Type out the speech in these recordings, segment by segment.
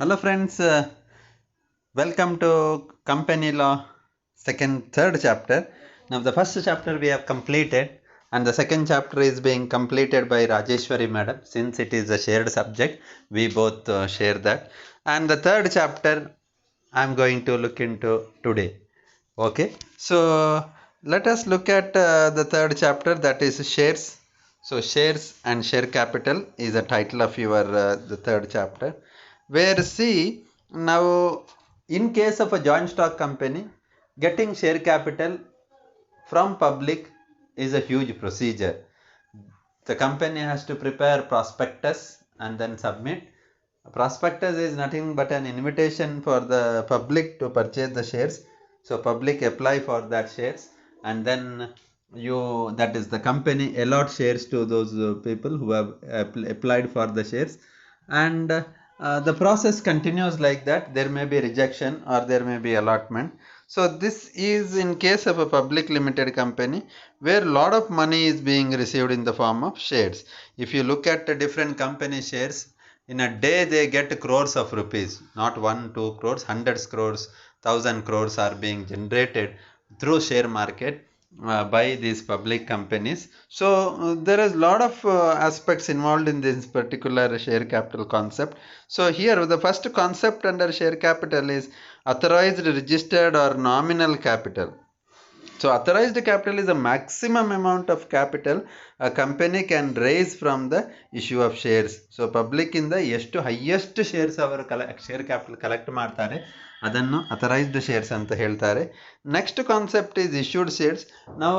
Hello friends, welcome to Company Law third chapter. Now the first chapter we have completed and the second chapter is being completed by Rajeshwari madam. Since it is a shared subject, we both share that. And the third chapter I am going to look into today. Okay, so let us look at the third chapter, that is shares. So shares and share capital is the title of your the third chapter, where see now in case of a joint stock company, getting share capital from public is a huge procedure. The company has to prepare prospectus and then submit. Prospectus is nothing but an invitation for the public to purchase the shares. So public apply for that shares, and then you, that is the company, allot shares to those people who have applied for the shares, and the process continues like that. There may be rejection or there may be allotment. So this is in case of a public limited company where a lot of money is being received in the form of shares. If you look at the different company shares, in a day they get crores of rupees, not 1 2 crores, hundreds crores, thousand crores are being generated through share market by these public companies. So there is a lot of aspects involved in this particular share capital concept. So here the first concept under share capital is authorized, registered or nominal capital. So authorized capital is the maximum amount of capital a company can raise from the issue of shares. So public ಇಂದ ಎಷ್ಟು highest shares ಅವರು share capital collect ಮಾಡ್ತಾರೆ ಅದನ್ನು authorized shares ಅಂತ ಹೇಳ್ತಾರೆ. Next concept is issued shares. Now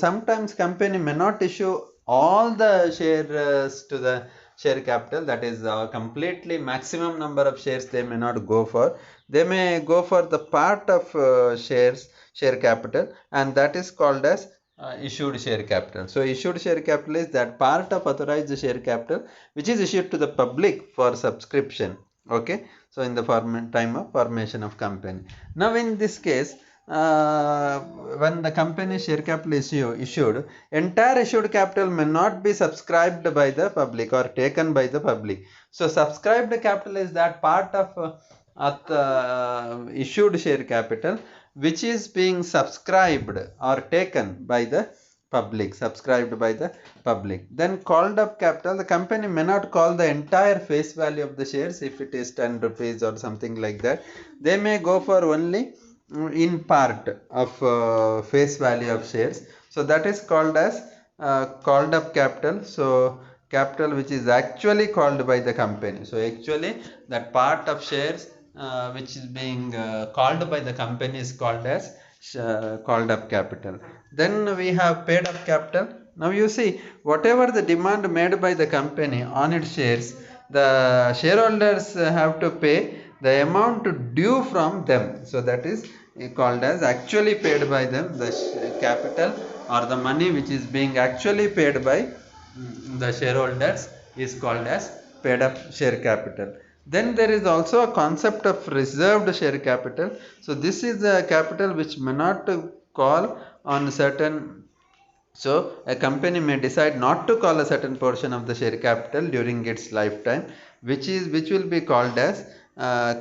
sometimes company may not issue all the shares to the share capital, that is completely maximum number of shares they may not go for. They may go for the part of shares, share capital, and that is called as issued share capital. So issued share capital is that part of authorized share capital which is issued to the public for subscription. Okay, so in the time of formation of company. Now in this case, when the company share capital is issued, entire issued capital may not be subscribed by the public or taken by the public. So subscribed capital is that part of issued share capital which is being subscribed or taken by the public, subscribed by the public. Then called up capital, the company may not call the entire face value of the shares. If it is 10 rupees or something like that, they may go for only in part of face value of shares. So that is called as called up capital. So capital which is actually called by the company. So actually that part of shares which is being called by the company is called as called up capital. Then we have paid up capital. Now you see, whatever the demand made by the company on its shares, the shareholders have to pay the amount due from them. So that is called as actually paid by them. The capital or the money which is being actually paid by the shareholders is called as paid up share capital. Then there is also a concept of reserved share capital. So this is a capital which may not call on certain. So a company may decide not to call a certain portion of the share capital during its lifetime, which will be called as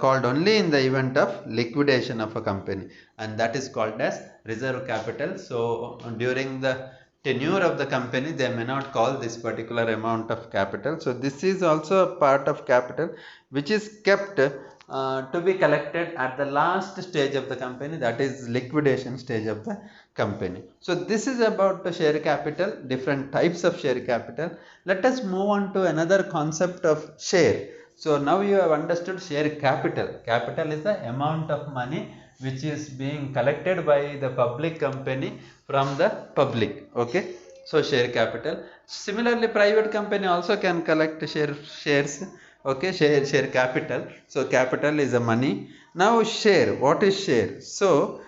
called only in the event of liquidation of a company, and that is called as reserve capital. So during the tenure of the company they may not call this particular amount of capital. So this is also a part of capital which is kept to be collected at the last stage of the company, that is liquidation stage of the company. So this is about the share capital, different types of share capital. Let us move on to another concept of share. So now you have understood share capital. Capital is the amount of money which is being collected by the public company from the public. Okay, so share capital. Similarly private company also can collect shares. Okay, share capital. So capital is a money. Now share, what is share? So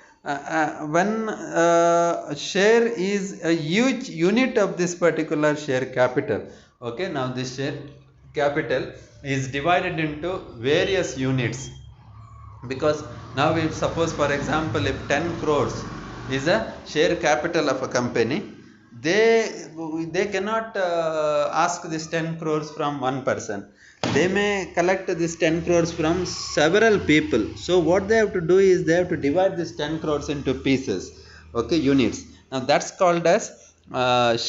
when share is a huge unit of this particular share capital. Okay, now this share capital is divided into various units, because now if suppose for example if 10 crores is a share capital of a company, they cannot ask this 10 crores from one person. They may collect this 10 crores from several people. So what they have to do is they have to divide this 10 crores into pieces, okay, units. Now that's called as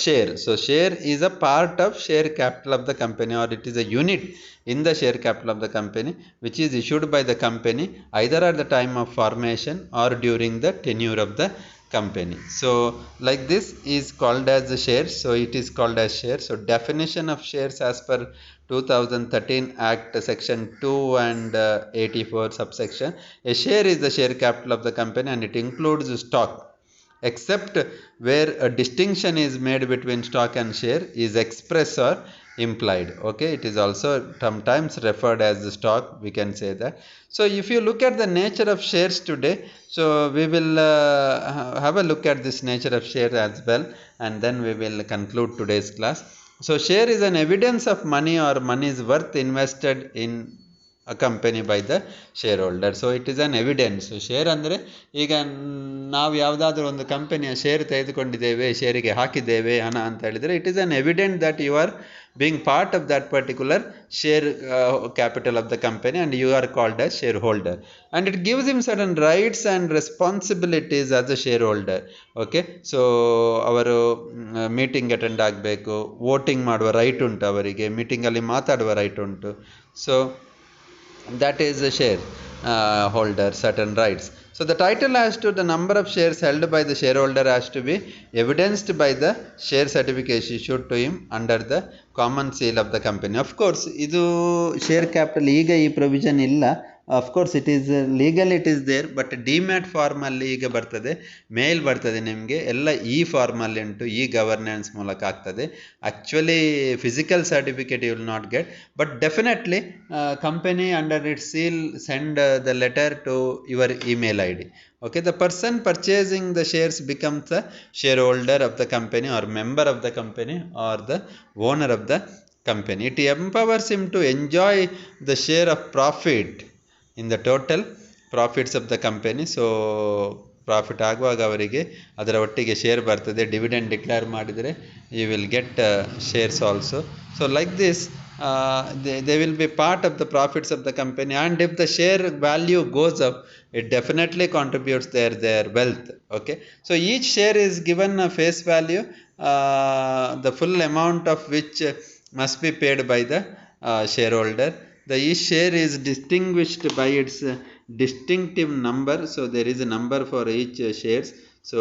share. So share is a part of share capital of the company, or it is a unit in the share capital of the company, which is issued by the company either at the time of formation or during the tenure of the company. So like this is called as the shares. So it is called as shares. So definition of shares as per 2013 Act section 2 and 84 subsection: a share is the share capital of the company and it includes stock, except where a distinction is made between stock and share is express or implied. Okay, it is also sometimes referred as the stock, we can say that. So if you look at the nature of shares today, so we will have a look at this nature of share as well, and then we will conclude today's class. So share is an evidence of money or money's worth invested in a company by the shareholder. So it is an evidence. Share ಅಂದರೆ ಈಗ ನಾವು ಯಾವುದಾದ್ರೂ ಒಂದು ಕಂಪನಿಯ share ತೆಗೆದುಕೊಂಡಿದ್ದೇವೆ, ಶೇರಿಗೆ ಹಾಕಿದ್ದೇವೆ ಹಣ ಅಂತ ಹೇಳಿದರೆ, it is an evident that you are being part of that particular share capital of the company and you are called as shareholder, and it gives him certain rights and responsibilities as a shareholder. Okay, so ಅವರು meeting attend ಆಗಬೇಕು, voting ಮಾಡುವ right ಉಂಟು ಅವರಿಗೆ, ಮೀಟಿಂಗಲ್ಲಿ ಮಾತಾಡುವ right ಉಂಟು. So that is a share holder, certain rights. So the title as to the number of shares held by the shareholder has to be evidenced by the share certificate issued to him under the common seal of the company. Of course, idu share capital ಈಗ ಈ provision ಇಲ್ಲ. Of course it is legal, it is there, but demat form ಅಲ್ಲಿ ಈಗ ಬರ್ತದೆ, ಮೇಲ್ ಬರ್ತದೆ ನಿಮಗೆ, ಎಲ್ಲ ಈ ಫಾರ್ಮ್ ಅಲ್ಲಿ ಉಂಟು, ಈ ಗವರ್ನೆನ್ಸ್ ಮೂಲಕ ಆಗ್ತದೆ. Actually physical certificate you will not get, but definitely company under it seal send the letter to your email ID. Okay, the person purchasing the shares becomes the shareholder of the company or member of the company or the owner of the company. It empowers him to enjoy the share of profit in the total profits of the company. So profit ಆಗುವಾಗ ಅವರಿಗೆ ಅದರ ಒಟ್ಟಿಗೆ share ಬರ್ತದೆ. Dividend declare ಮಾಡಿದರೆ you will get shares also. So like this they will be part of the profits of the company, and if the share value goes up, it definitely contributes their wealth. Okay, so each share is given a face value, the full amount of which must be paid by the shareholder. Each share is distinguished by its distinctive number. So there is a number for each shares. So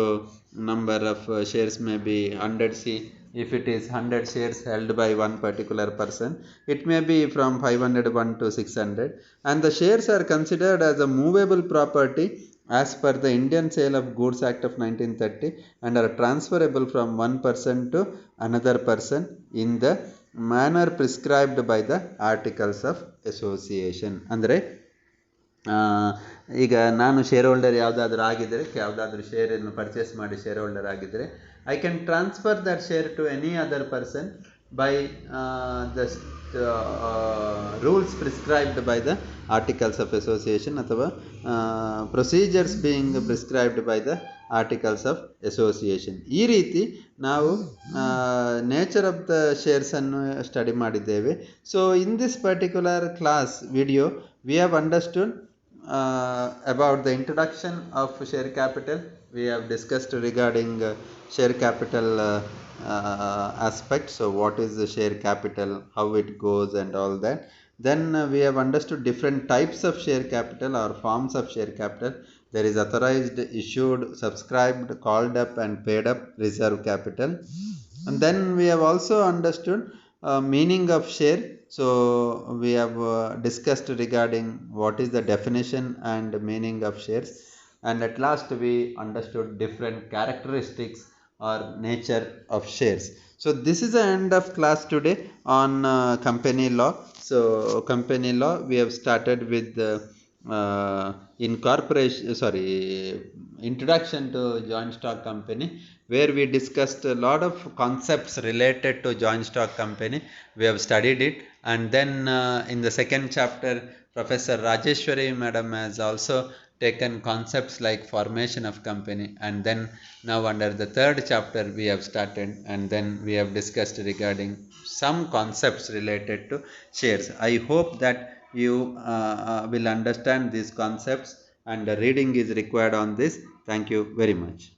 number of shares may be 100. See, if it is 100 shares held by one particular person, it may be from 501 to 600, and the shares are considered as a movable property as per the Indian Sale of Goods Act of 1930 and are transferable from one person to another person in the manner prescribed by the Articles of Association. ಅಂದರೆ ಈಗ ನಾನು share holder ಯಾವುದಾದ್ರೂ ಆಗಿದ್ದರೆ, ಯಾವುದಾದ್ರೂ ಶೇರನ್ನು purchase ಮಾಡಿ share holder ಆಗಿದ್ದರೆ, I can transfer that share to any other person by the rules prescribed by the Articles of Association ಅಥವಾ procedures being prescribed by the Articles of Association. ಈ ರೀತಿ ನಾವು nature of the ಶೇರ್ಸನ್ನು study ಮಾಡಿದ್ದೇವೆ. So in this particular class video we have understood about the introduction of share capital. We have discussed regarding share capital aspect. So what is the share capital, how it goes and all that. Then we have understood different types of share capital or forms of share capital. There is authorized, issued, subscribed, called up and paid up reserve capital. And then we have also understood meaning of share. So we have discussed regarding what is the definition and meaning of shares, and at last we understood different characteristics or nature of shares. So this is the end of class today on company law. So company law, we have started with introduction to joint stock company, where we discussed a lot of concepts related to joint stock company. We have studied it, and then in the second chapter Professor Rajeshwari madam has also taken concepts like formation of company, and then now under the third chapter we have started, and then we have discussed regarding some concepts related to shares. I hope that you will understand these concepts, and the reading is required on this. Thank you very much.